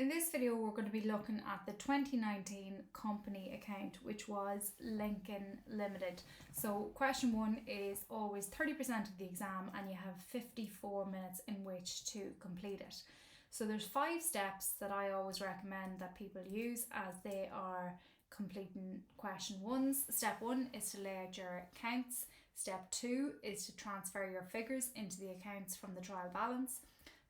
In this video, we're going to be looking at the 2019 company account, which was Linken Ltd. So question 1 is always 30% of the exam and you have 54 minutes in which to complete it. So there's 5 steps that I always recommend that people use as they are completing question 1s. Step 1 is to lay out your accounts. Step 2 is to transfer your figures into the accounts from the trial balance.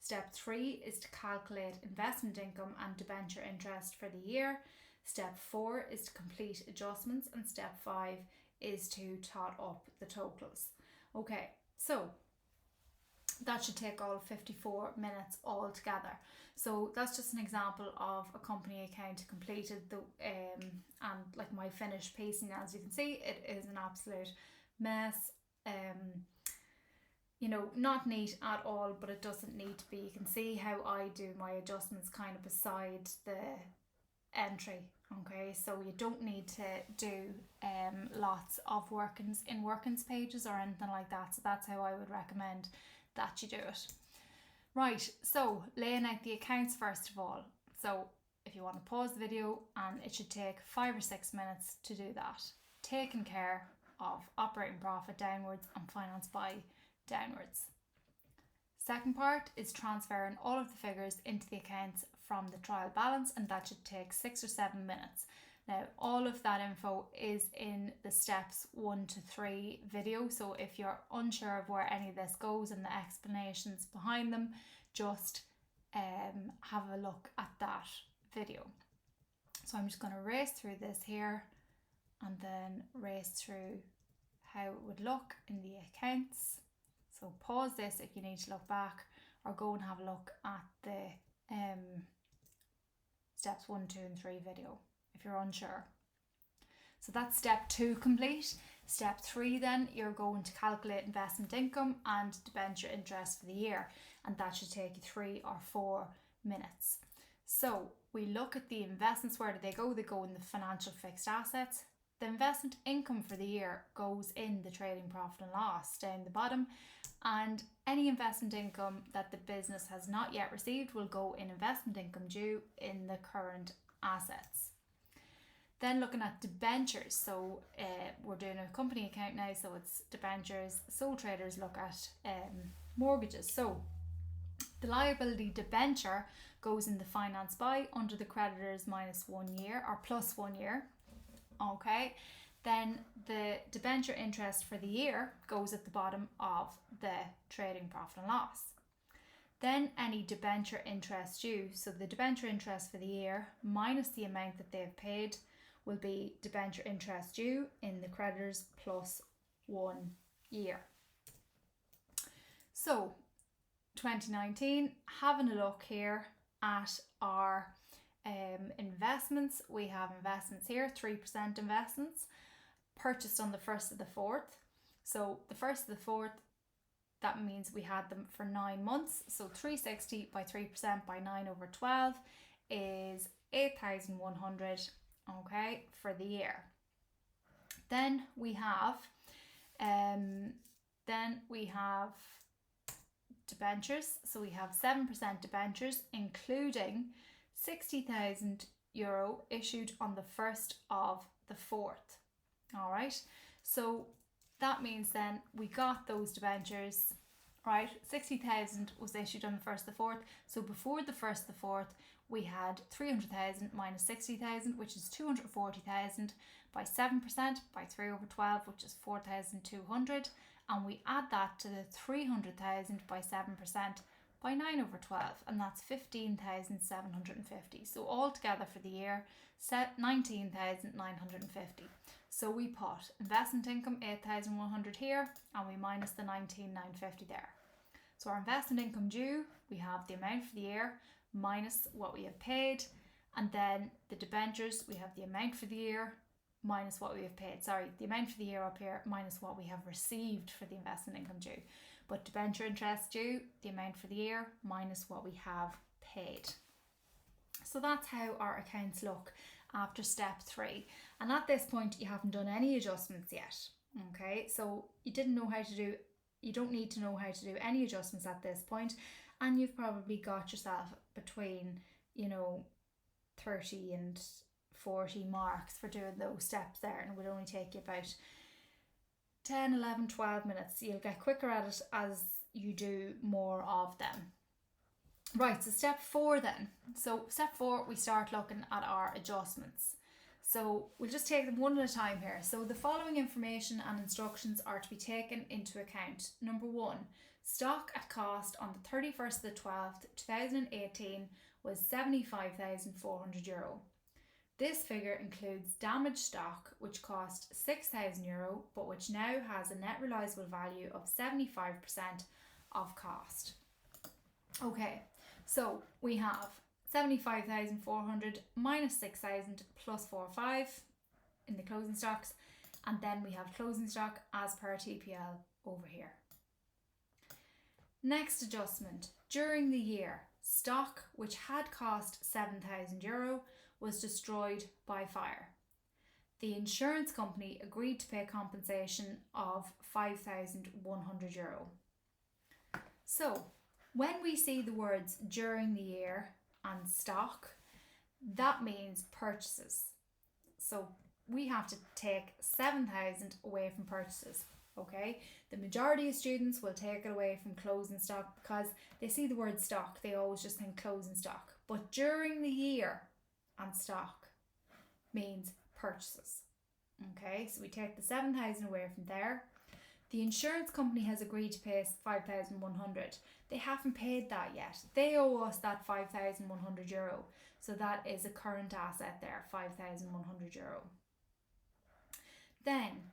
Step 3 is to calculate investment income and debenture interest for the year. Step 4 is to complete adjustments, and step 5 is to tot up the totals. Okay, so that should take all 54 minutes altogether. So that's just an example of a company account completed, and like my finished piecing. As you can see, it is an absolute mess. You know, not neat at all, but it doesn't need to be. You can see how I do my adjustments kind of beside the entry. Okay, so you don't need to do lots of workings pages or anything like that. So that's how I would recommend that you do it. Right, so laying out the accounts first of all. So if you want to pause the video, and it should take 5 or 6 minutes to do that. Taking care of operating profit downwards and finance by downwards. Second part is transferring all of the figures into the accounts from the trial balance, and that should take 6 or 7 minutes. Now all of that info is in the steps 1 to 3 video, so if you're unsure of where any of this goes and the explanations behind them, just have a look at that video. So I'm just going to race through this here and then race through how it would look in the accounts. So pause this if you need to look back, or go and have a look at the steps 1, 2 and 3 video if you're unsure. So that's step 2 complete. Step 3 then, you're going to calculate investment income and debenture interest for the year, and that should take you 3 or 4 minutes. So we look at the investments. Where do they go? They go in the financial fixed assets. The investment income for the year goes in the trading profit and loss down the bottom, and any investment income that the business has not yet received will go in investment income due in the current assets. Then looking at debentures, so we're doing a company account now, so it's debentures. Sole traders look at mortgages. So the liability debenture goes in the finance by under the creditors minus 1 year or plus 1 year. Okay, then the debenture interest for the year goes at the bottom of the trading profit and loss. Then any debenture interest due, so the debenture interest for the year minus the amount that they've paid will be debenture interest due in the creditors plus 1 year. So 2019, having a look here at our investments. We have investments here, 3% investments purchased on the 1st of the 4th. So the 1st of the 4th, that means we had them for 9 months. So 360 by 3% by 9 over 12 is 8,100, okay, for the year. Then we have debentures. So we have 7% debentures, including €60,000 issued on the 1st of the 4th. All right, so that means then we got those debentures, right? 60,000 was issued on the 1st of the 4th. So before the 1st of the 4th, we had 300,000 minus 60,000, which is 240,000 by 7% by 3 over 12, which is 4,200. And we add that to the 300,000 by 7% by 9 over 12, and that's 15,750. So altogether for the year, 19,950. So we put investment income 8,100 here, and we minus the 19,950 there. So our investment income due, we have the amount for the year minus what we have paid, and then the debentures, we have the amount for the year minus what we have paid. Sorry, the amount for the year up here minus what we have received for the investment income due. But debenture interest due, the amount for the year minus what we have paid. So that's how our accounts look after step 3. And at this point, you haven't done any adjustments yet. Okay, so you don't need to know how to do any adjustments at this point, and you've probably got yourself between you know, 30 and 40 marks for doing those steps there, and it would only take you about 10, 11, 12 minutes. You'll get quicker at it as you do more of them. Right, so step 4 then. So step 4, we start looking at our adjustments. So we'll just take them one at a time here. So the following information and instructions are to be taken into account. Number 1, stock at cost on the 31st of the 12th, 2018 was €75,400. This figure includes damaged stock which cost €6,000 but which now has a net realisable value of 75% of cost. Okay, so we have 75,400 minus 6,000 plus 4,500 in the closing stocks, and then we have closing stock as per TPL over here. Next adjustment, during the year, stock which had cost €7,000 was destroyed by fire. The insurance company agreed to pay compensation of €5,100. So when we see the words during the year and stock, that means purchases. So we have to take 7,000 away from purchases. Okay, the majority of students will take it away from closing stock because they see the word stock, they always just think closing stock. But during the year and stock means purchases. Okay, so we take the 7,000 away from there. The insurance company has agreed to pay 5,100. They haven't paid that yet. They owe us that €5,100. So that is a current asset there, €5,100. Then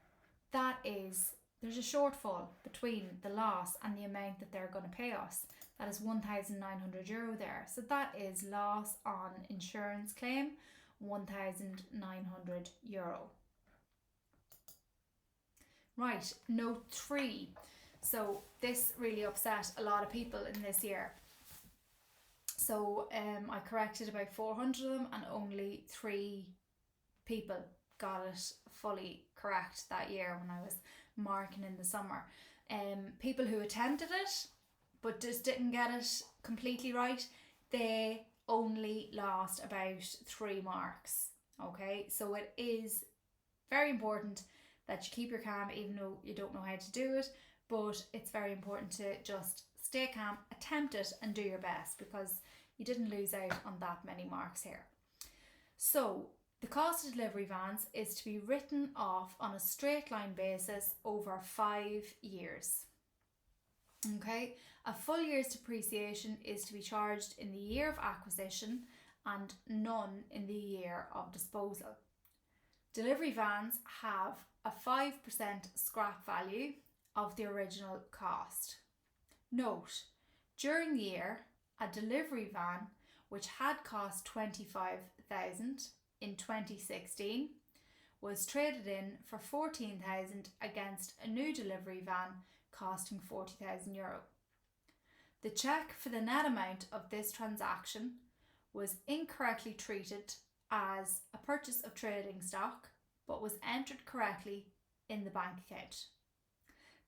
there's a shortfall between the loss and the amount that they're going to pay us. That is €1,900 there. So that is loss on insurance claim, €1,900. Right, note 3. So this really upset a lot of people in this year. So I corrected about 400 of them and only 3 people got it fully correct that year when I was marking in the summer. People who attempted it but just didn't get it completely right, they only lost about 3 marks. Okay, so it is very important that you keep your calm even though you don't know how to do it, but it's very important to just stay calm, attempt it and do your best because you didn't lose out on that many marks here. So the cost of delivery vans is to be written off on a straight line basis over 5 years. Okay, a full year's depreciation is to be charged in the year of acquisition and none in the year of disposal. Delivery vans have a 5% scrap value of the original cost. Note, during the year, a delivery van which had cost 25,000 in 2016 was traded in for 14,000 against a new delivery van costing €40,000. The cheque for the net amount of this transaction was incorrectly treated as a purchase of trading stock but was entered correctly in the bank account.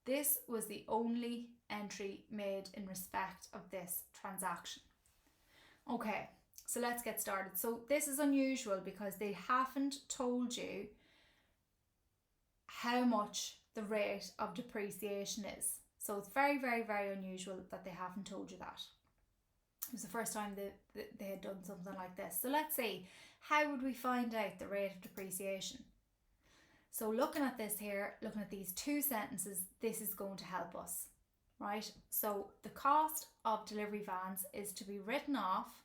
This was the only entry made in respect of this transaction. Okay, so let's get started. So this is unusual because they haven't told you how much the rate of depreciation is. So it's very, very, very unusual that they haven't told you that. It was the first time they had done something like this. So let's see, how would we find out the rate of depreciation? So looking at this here, looking at these 2 sentences, this is going to help us, right? So the cost of delivery vans is to be written off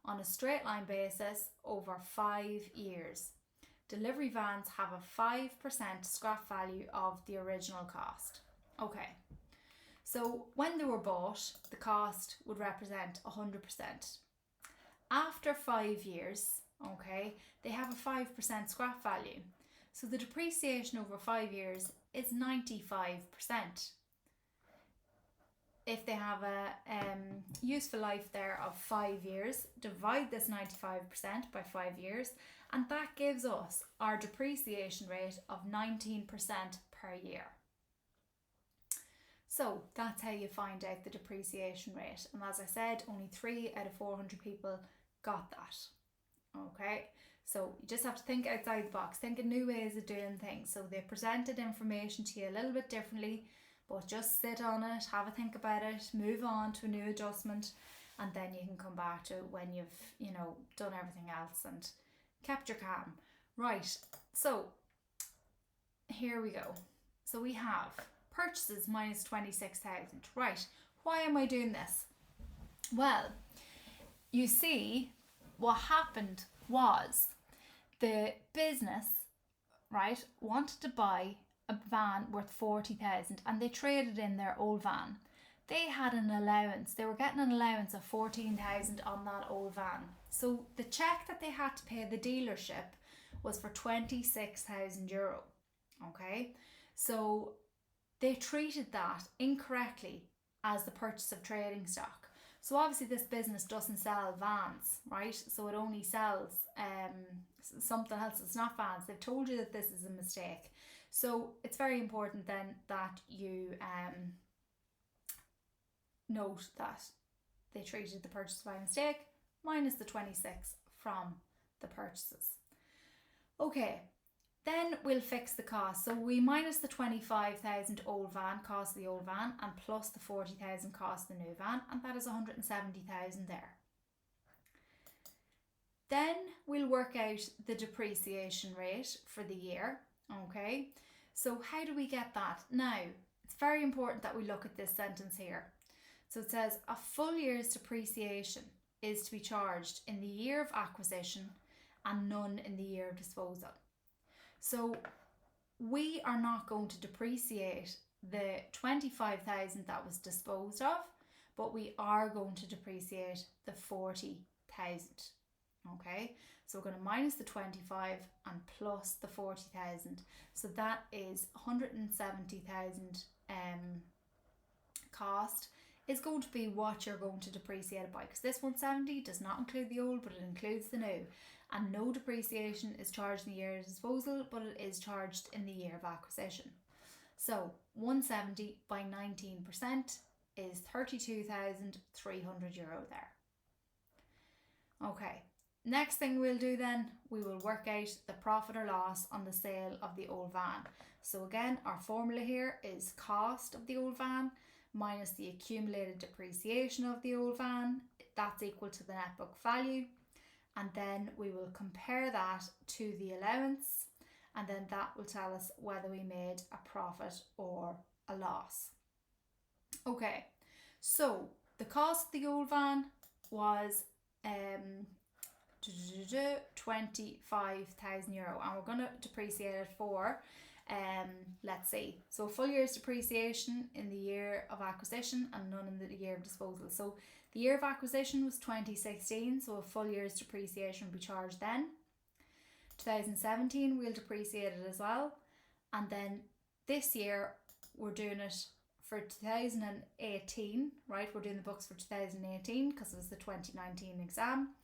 on a straight line basis over 5 years. Delivery vans have a 5% scrap value of the original cost. Okay, so when they were bought, the cost would represent 100%. After 5 years, okay, they have a 5% scrap value. So the depreciation over 5 years is 95%. If they have a useful life there of 5 years, divide this 95% by 5 years, and that gives us our depreciation rate of 19% per year. So that's how you find out the depreciation rate. And as I said, only 3 out of 400 people got that. Okay, so you just have to think outside the box, think of new ways of doing things. So they presented information to you a little bit differently, but just sit on it, have a think about it, move on to a new adjustment, and then you can come back to it when you've, done everything else and kept your calm. Right, so here we go. So we have purchases minus 26,000. Right, why am I doing this? Well, you see, what happened was the business, right, wanted to buy a van worth 40,000 and they traded in their old van. They had an allowance, they were getting an allowance of 14,000 on that old van. So the check that they had to pay the dealership was for 26,000 euro. Okay, so they treated that incorrectly as the purchase of trading stock. So obviously this business doesn't sell vans, right? So it only sells something else. It's not vans. They've told you that this is a mistake. So it's very important then that you note that they treated the purchase by mistake minus the 26 from the purchases. Okay, then we'll fix the cost. So we minus the 25,000 old van, cost of the old van, and plus the 40,000 cost of the new van, and that is 170,000 there. Then we'll work out the depreciation rate for the year. Okay, so how do we get that? Now, it's very important that we look at this sentence here. So it says a full year's depreciation is to be charged in the year of acquisition and none in the year of disposal. So we are not going to depreciate the 25,000 that was disposed of, but we are going to depreciate the 40,000. Okay, so we're going to minus the 25 and plus the 40,000. So that is 170,000 cost is going to be what you're going to depreciate it by, because this 170 does not include the old, but it includes the new. And no depreciation is charged in the year of disposal, but it is charged in the year of acquisition. So 170 by 19% is 32,300 euro there. Okay, next thing we'll do then, we will work out the profit or loss on the sale of the old van. So again, our formula here is cost of the old van minus the accumulated depreciation of the old van. That's equal to the net book value. And then we will compare that to the allowance, and then that will tell us whether we made a profit or a loss. Okay, so the cost of the old van was 25,000 euro, and we're going to depreciate it for let's see, so a full year's depreciation in the year of acquisition and none in the year of disposal. So the year of acquisition was 2016, so a full year's depreciation will be charged then. 2017 we'll depreciate it as well, and then this year we're doing it for 2018, right? We're doing the books for 2018 because it was the 2019 exam.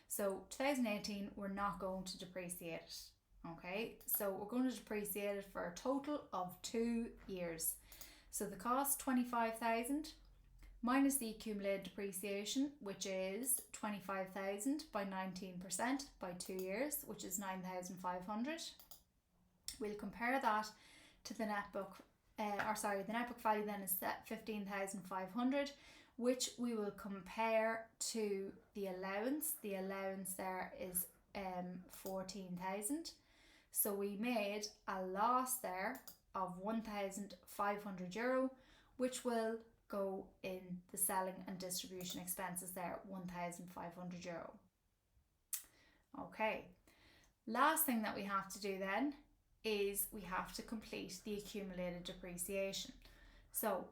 So 2018 we're not going to depreciate it. Okay, so we're going to depreciate it for a total of 2 years. So the cost 25,000 minus the accumulated depreciation, which is 25,000 by 19% by 2 years, which is 9,500. We'll compare that to the net book, the net book value then is set 15,500, which we will compare to the allowance. The allowance there is 14,000. So we made a loss there of 1,500 euro, which will go in the selling and distribution expenses there, 1,500 euro. Okay, last thing that we have to do then is we have to complete the accumulated depreciation. So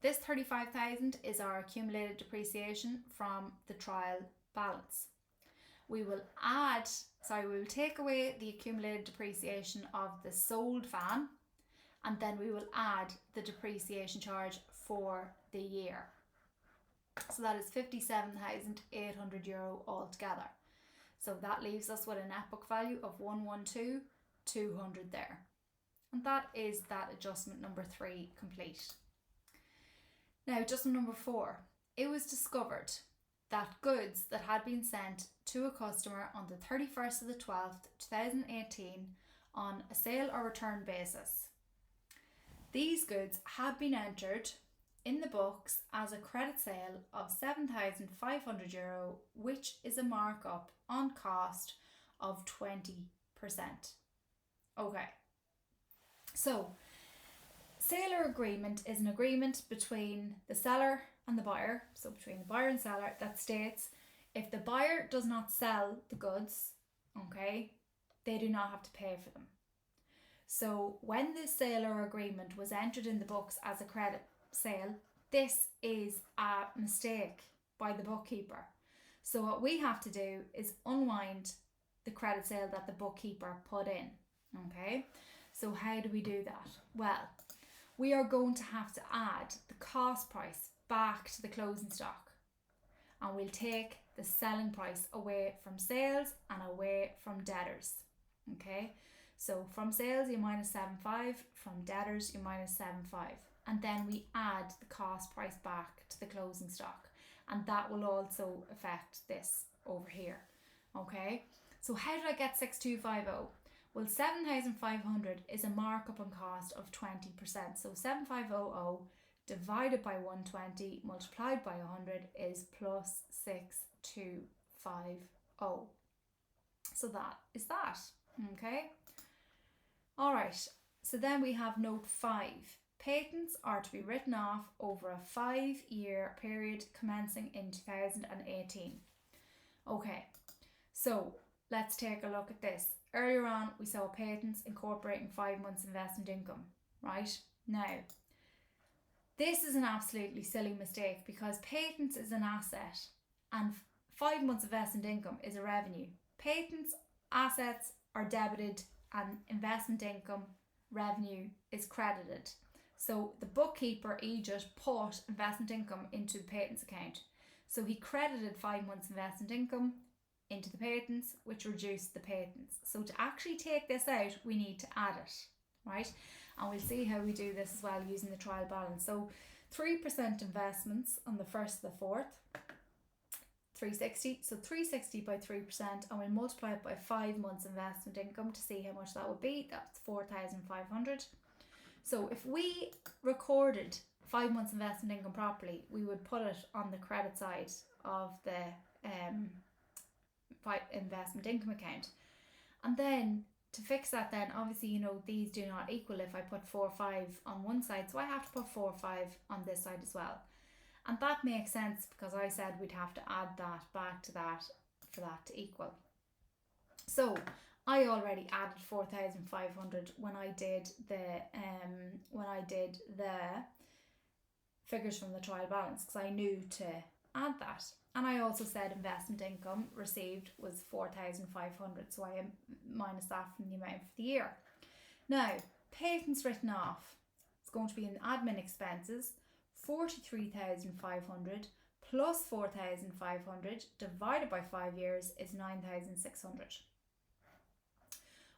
this 35,000 is our accumulated depreciation from the trial balance. We will take away the accumulated depreciation of the sold van, and then we will add the depreciation charge for the year. So that is 57,800 euro altogether. So that leaves us with a net book value of 112,200 there. And that is that adjustment number 3 complete. Now adjustment number 4. It was discovered that goods that had been sent to a customer on the 31st of the 12th, 2018 on a sale or return basis. These goods had been entered in the books as a credit sale of €7,500, which is a markup on cost of 20%. Okay, so sale or agreement is an agreement between the seller and the buyer, so between the buyer and seller, that states if the buyer does not sell the goods, okay, they do not have to pay for them. So when this sale or agreement was entered in the books as a credit sale, this is a mistake by the bookkeeper. So what we have to do is unwind the credit sale that the bookkeeper put in. Okay, so how do we do that? Well, we are going to have to add the cost price back to the closing stock, and we'll take the selling price away from sales and away from debtors. Okay, so from sales you minus 7.5, from debtors you minus 7.5, and then we add the cost price back to the closing stock, and that will also affect this over here. Okay, so how did I get 6250? Well, 7,500 is a markup on cost of 20%. So 7,500 divided by 120 multiplied by 100 is plus 6,250. So that is that. Okay. All right. So then we have note 5. Patents are to be written off over a 5-year period commencing in 2018. Okay. So let's take a look at this. Earlier on, we saw patents incorporating 5 months investment income, right? Now, this is an absolutely silly mistake because patents is an asset and 5 months investment income is a revenue. Patents assets are debited and investment income revenue is credited. So the bookkeeper, he just put investment income into the patents account. So he credited 5 months investment income into the patents, which reduced the patents. So to actually take this out, we need to add it, right? And we'll see how we do this as well using the trial balance. So 3% investments on the 1st of the 4th, 360. So 360 by 3%, and we'll multiply it by 5 months investment income to see how much that would be. That's 4,500. So if we recorded 5 months investment income properly, we would put it on the credit side of the investment income account. And then to fix that, then obviously, you know, these do not equal if I put 4,500 on one side, so I have to put 4,500 on this side as well. And that makes sense because I said we'd have to add that back to that for that to equal. So I already added 4,500 when I did the figures from the trial balance, because I knew to add that. And I also said investment income received was 4,500, so I minus that from the amount for the year. Now, patents written off, it's going to be in admin expenses, 43,500 plus 4,500 divided by 5 years is 9,600.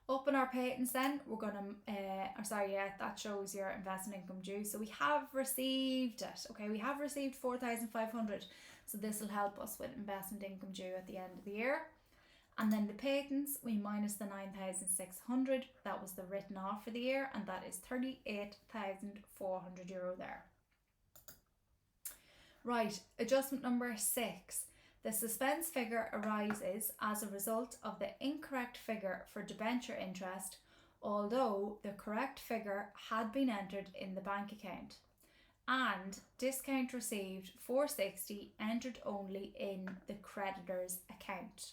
Up in our patents then, we're going to, that shows your investment income due. So we have received it, okay, we have received 4,500. So this will help us with investment income due at the end of the year. And then the patents, we minus the 9,600, that was the written off for the year, and that is €38,400 there. Right, adjustment number 6. The suspense figure arises as a result of the incorrect figure for debenture interest, although the correct figure had been entered in the bank account, and discount received 460 entered only in the creditor's account.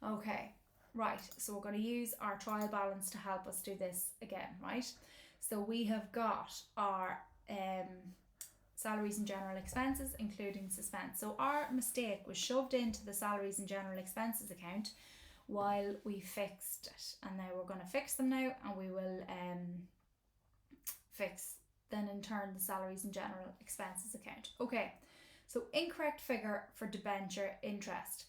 Okay, right, so we're going to use our trial balance to help us do this again, right? So we have got our salaries and general expenses, including suspense. So our mistake was shoved into the salaries and general expenses account while we fixed it. And now we're going to fix them now, and we will fix then in turn the salaries and general expenses account. Okay, so incorrect figure for debenture interest.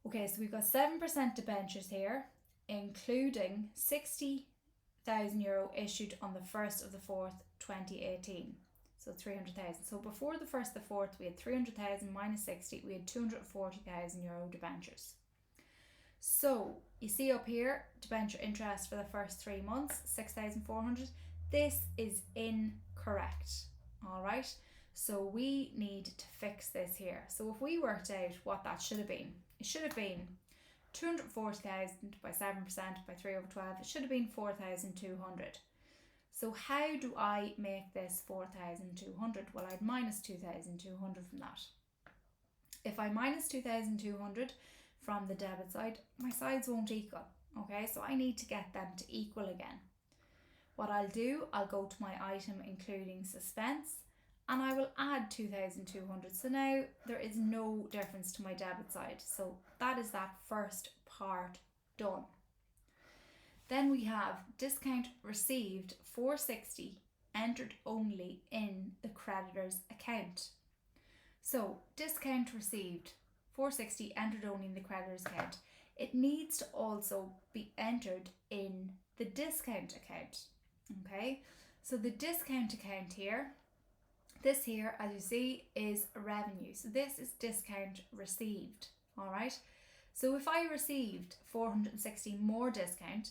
Okay, so we've got 7% debentures here, including €60,000 issued on the 1st of the 4th, 2018. So 300,000. So before the 1st of the 4th, we had 300,000 minus 60, we had 240,000 euro debentures. So you see up here, debenture interest for the first 3 months, 6,400. This is incorrect. All right. So we need to fix this here. So if we worked out what that should have been, it should have been 240,000 by 7% by 3 over 12. It should have been 4,200. So how do I make this 4,200? Well, I'd minus 2,200 from that. If I minus 2,200 from the debit side, my sides won't equal. Okay, so I need to get them to equal again. What I'll do, I'll go to my item including suspense and I will add 2,200. So now there is no difference to my debit side. So that is that first part done. Then we have discount received 460 entered only in the creditor's account. So discount received 460 entered only in the creditor's account. It needs to also be entered in the discount account. Okay, so the discount account here, this here, as you see, is revenue. So this is discount received. All right. So if I received 460 more discount,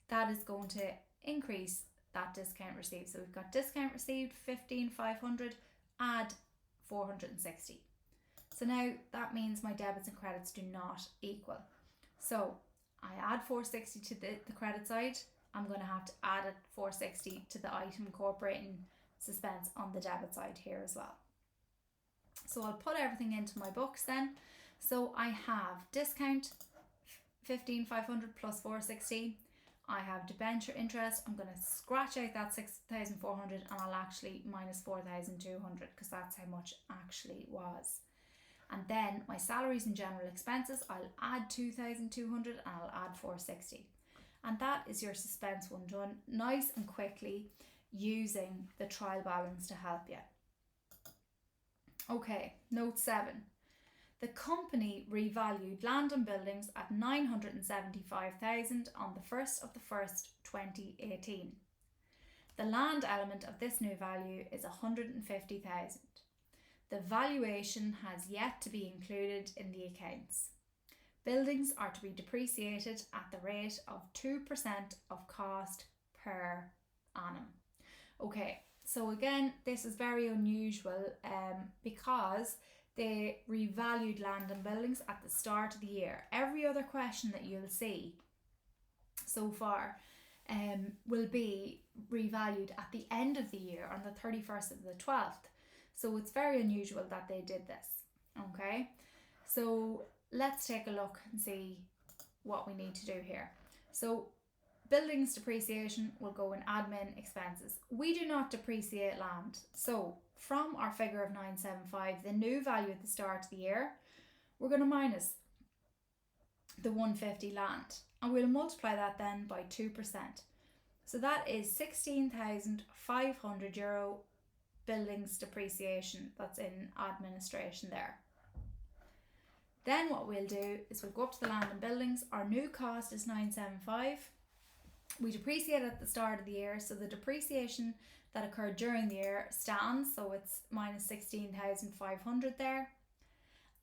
that is going to increase that discount received. So we've got discount received 15,500, add 460. So now that means my debits and credits do not equal. So I add 460 to the credit side. I'm going to have to add a 460 to the item incorporating suspense on the debit side here as well. So I'll put everything into my books then. So I have discount 15,500 plus 460. I have debenture interest. I'm going to scratch out that 6,400 and I'll actually minus 4,200 because that's how much actually was. And then my salaries and general expenses, I'll add 2,200 and I'll add 460. And that is your suspense one done nice and quickly using the trial balance to help you. Okay, note 7. The company revalued land and buildings at 975,000 on the 1st of the 1st, 2018. The land element of this new value is 150,000. The valuation has yet to be included in the accounts. Buildings are to be depreciated at the rate of 2% of cost per annum. Okay, so again, this is very unusual because they revalued land and buildings at the start of the year. Every other question that you'll see so far will be revalued at the end of the year on the 31st of the 12th. So it's very unusual that they did this. Okay, so let's take a look and see what we need to do here. So buildings depreciation will go in admin expenses. We do not depreciate land. So from our figure of 975, the new value at the start of the year, we're going to minus the 150 land and we'll multiply that then by 2%. So that is 16,500 euro buildings depreciation. That's in administration there. Then what we'll do is we'll go up to the land and buildings. Our new cost is 975. We depreciate at the start of the year, so the depreciation that occurred during the year stands, so it's minus 16,500 there.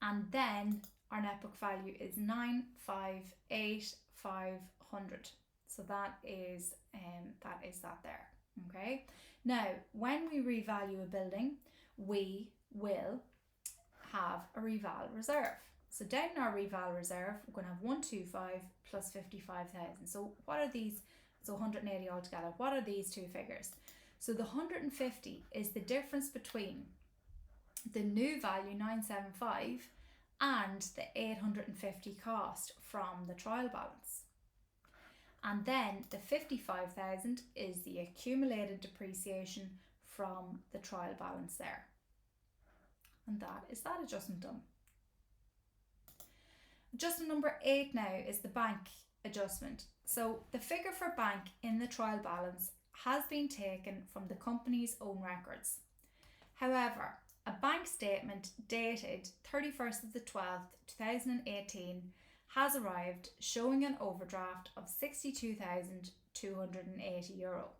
And then our net book value is 958,500. So that is that there. Okay. Now, when we revalue a building, we will have a reval reserve. So down in our reval reserve, we're going to have 125 plus 55,000. So what are these? So 180 altogether. What are these two figures? So the 150 is the difference between the new value 975 and the 850 cost from the trial balance. And then the 55,000 is the accumulated depreciation from the trial balance there. And that is that adjustment done. Adjustment number 8 now is the bank adjustment. So the figure for bank in the trial balance has been taken from the company's own records. However, a bank statement dated 31st of the 12th, 2018 has arrived showing an overdraft of 62,280 euro.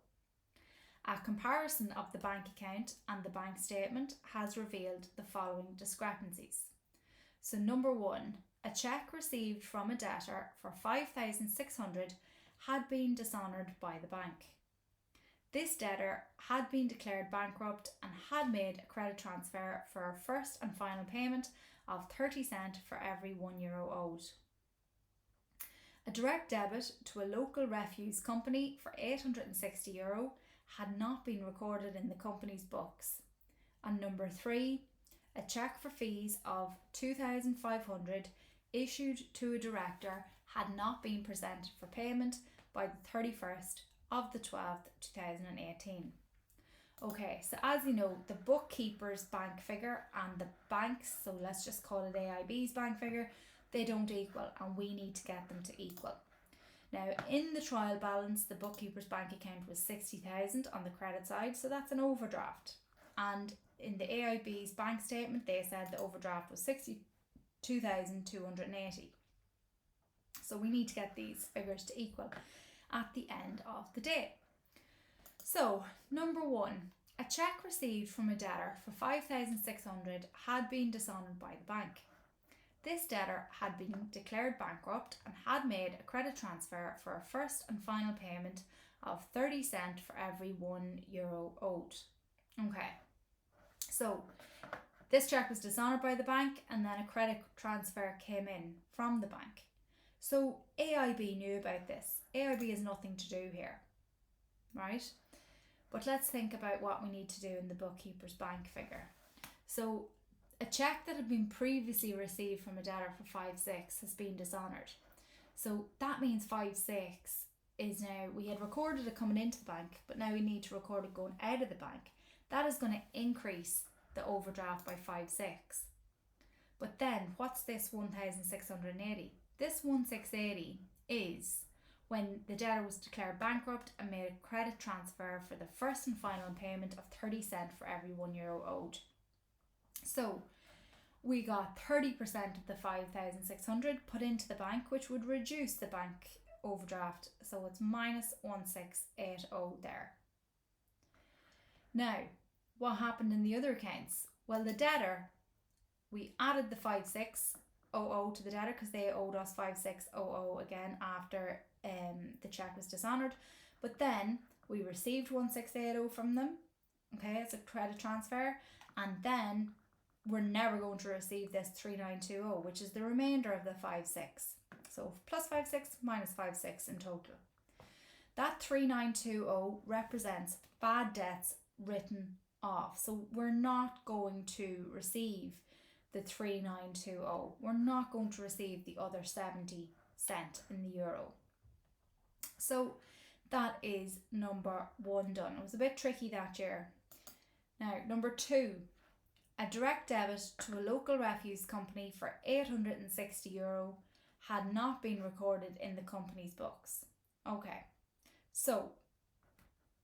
A comparison of the bank account and the bank statement has revealed the following discrepancies. So number 1, a cheque received from a debtor for $5,600 had been dishonoured by the bank. This debtor had been declared bankrupt and had made a credit transfer for a first and final payment of 30 cents for every €1 owed. A direct debit to a local refuse company for €860 had not been recorded in the company's books. And number 3, a cheque for fees of $2,500 issued to a director had not been presented for payment by the 31st of the 12th, 2018. Okay, so as you know, the bookkeeper's bank figure and the bank's, so let's just call it AIB's bank figure, they don't equal, and we need to get them to equal. Now, in the trial balance, the bookkeeper's bank account was 60,000 on the credit side, so that's an overdraft. And in the AIB's bank statement, they said the overdraft was 62,280. So we need to get these figures to equal at the end of the day. So, number 1, a cheque received from a debtor for $5,600 had been dishonoured by the bank. This debtor had been declared bankrupt and had made a credit transfer for a first and final payment of 30 cents for every €1 owed. Okay, so this cheque was dishonoured by the bank and then a credit transfer came in from the bank. So AIB knew about this. AIB has nothing to do here, right? But let's think about what we need to do in the bookkeeper's bank figure. So a cheque that had been previously received from a debtor for 5,600 has been dishonoured. So that means 5,600 is now, we had recorded it coming into the bank, but now we need to record it going out of the bank. That is going to increase the overdraft by 5,600. But then what's this 1,680? This 1,680 is when the debtor was declared bankrupt and made a credit transfer for the first and final payment of 30 cents for every €1 owed. So we got 30% of the 5,600 put into the bank, which would reduce the bank overdraft. So it's minus 1,680 there. Now, what happened in the other accounts? Well, the debtor, we added the 5,600 to the debtor because they owed us 5,600 again after the cheque was dishonoured. But then we received 1,680 from them. Okay, it's a credit transfer. And then we're never going to receive this 3,920, which is the remainder of the 5,600. So plus 5,600 minus 5,600 in total. That 3,920 represents bad debts written off. So we're not going to receive the 3,920. We're not going to receive the other 70 cents in the euro. So that is number 1 done. It was a bit tricky that year. Now, number 2, a direct debit to a local refuse company for €860 had not been recorded in the company's books. Okay, so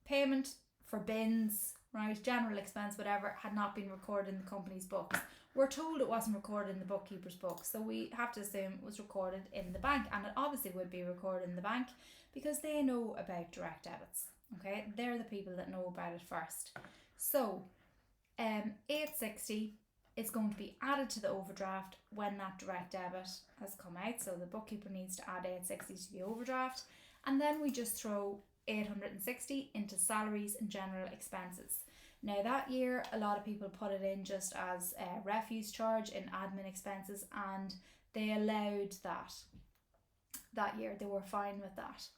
payment for bins, right, general expense, whatever, had not been recorded in the company's books. We're told it wasn't recorded in the bookkeeper's books, so we have to assume it was recorded in the bank, and it obviously would be recorded in the bank because they know about direct debits. Okay, they're the people that know about it first. So 860 is going to be added to the overdraft when that direct debit has come out. So the bookkeeper needs to add 860 to the overdraft, and then we just throw 860 into salaries and general expenses. Now that year a lot of people put it in just as a refuse charge in admin expenses, and they allowed that year. They were fine with that.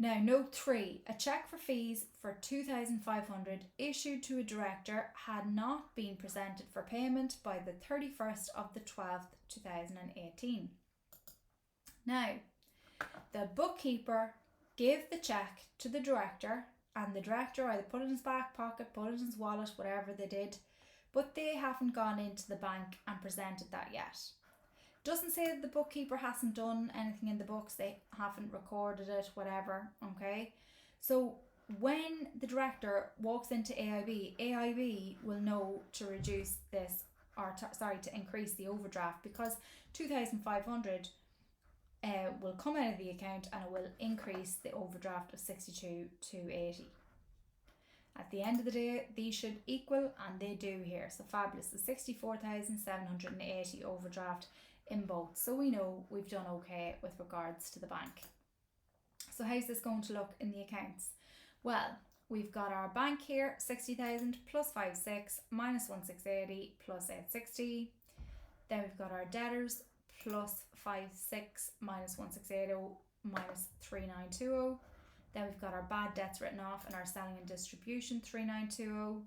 Now, note 3, a cheque for fees for 2,500 issued to a director had not been presented for payment by the 31st of the 12th, 2018. Now, the bookkeeper gave the cheque to the director, and the director either put it in his back pocket, put it in his wallet, whatever they did, but they haven't gone into the bank and presented that yet. Doesn't say that the bookkeeper hasn't done anything in the books, they haven't recorded it, whatever, okay? So when the director walks into AIB will know to reduce this, or to increase the overdraft, because 2,500 will come out of the account and it will increase the overdraft of 62,280. At the end of the day, these should equal, and they do here. So fabulous. The 64,780 overdraft in both. So we know we've done okay with regards to the bank. So how's this going to look in the accounts? Well, we've got our bank here, 60,000 plus 56 minus 1680 plus 860. Then we've got our debtors plus 56 minus 1680 minus 3920. Then we've got our bad debts written off and our selling and distribution 3920.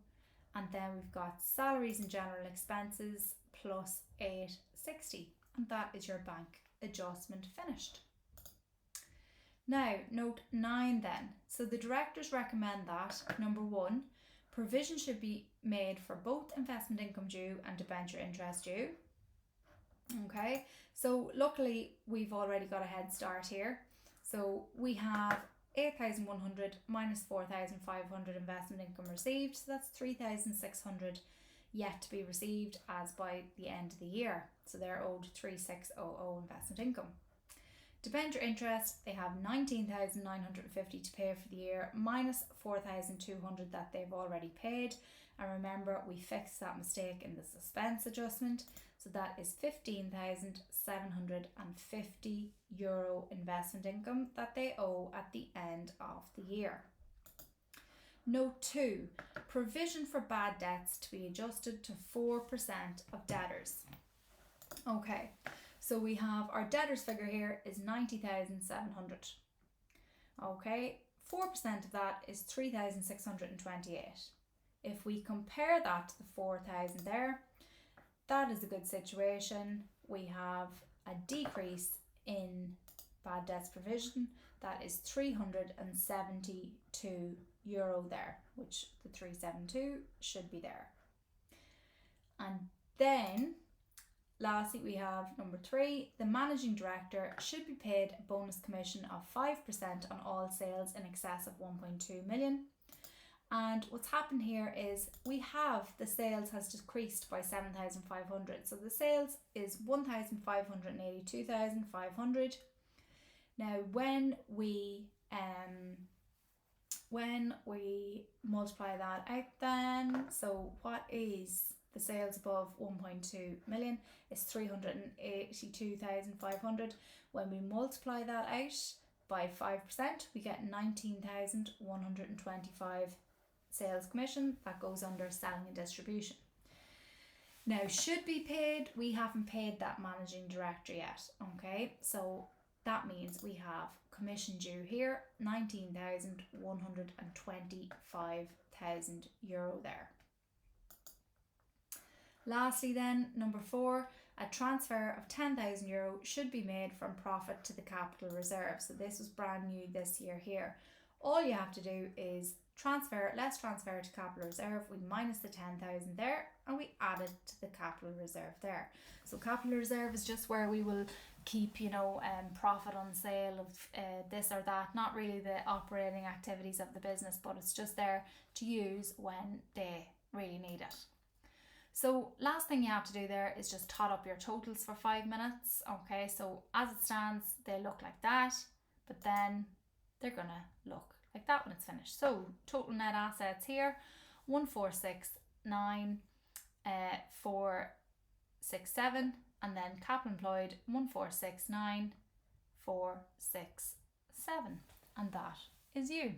And then we've got salaries and general expenses plus 860. And that is your bank adjustment finished. Now, note 9 then. So the directors recommend that, number 1, provision should be made for both investment income due and debenture interest due. Okay, so luckily we've already got a head start here. So we have 8,100 minus 4,500 investment income received. So that's 3,600 yet to be received as by the end of the year. So they're owed 3,600 investment income. Debenture interest, they have 19,950 to pay for the year minus 4,200 that they've already paid. And remember, we fixed that mistake in the suspense adjustment. So that is €15,750 investment income that they owe at the end of the year. Note 2, provision for bad debts to be adjusted to 4% of debtors. Okay, so we have our debtors figure here is 90,700. Okay, 4% of that is 3,628. If we compare that to the 4,000 there, that is a good situation. We have a decrease in bad debts provision. That is €372 there, which the 372 should be there. And then lastly, we have number 3, the managing director should be paid a bonus commission of 5% on all sales in excess of 1.2 million. And what's happened here is we have the sales has decreased by 7,500. So the sales is 1,582,500. Now when we multiply that out then, so what is the sales above 1.2 million is 382,500. When we multiply that out by 5%, we get 19,125 sales commission that goes under selling and distribution. Now, should be paid, we haven't paid that managing director yet. Okay, so that means we have commission due here, 19,125,000 euro there. Lastly then, number 4, a transfer of 10,000 euro should be made from profit to the capital reserve. So this was brand new this year here. All you have to do is transfer, let's transfer to capital reserve. We minus the 10,000 there and we add it to the capital reserve there. So capital reserve is just where we will keep, profit on sale of this or that, not really the operating activities of the business, but it's just there to use when they really need it. So last thing you have to do there is just tot up your totals for 5 minutes. Okay, so as it stands, they look like that, but then they're gonna look like that when it's finished. So total net assets here, 146,947, and then capital employed 146,947, and that is you.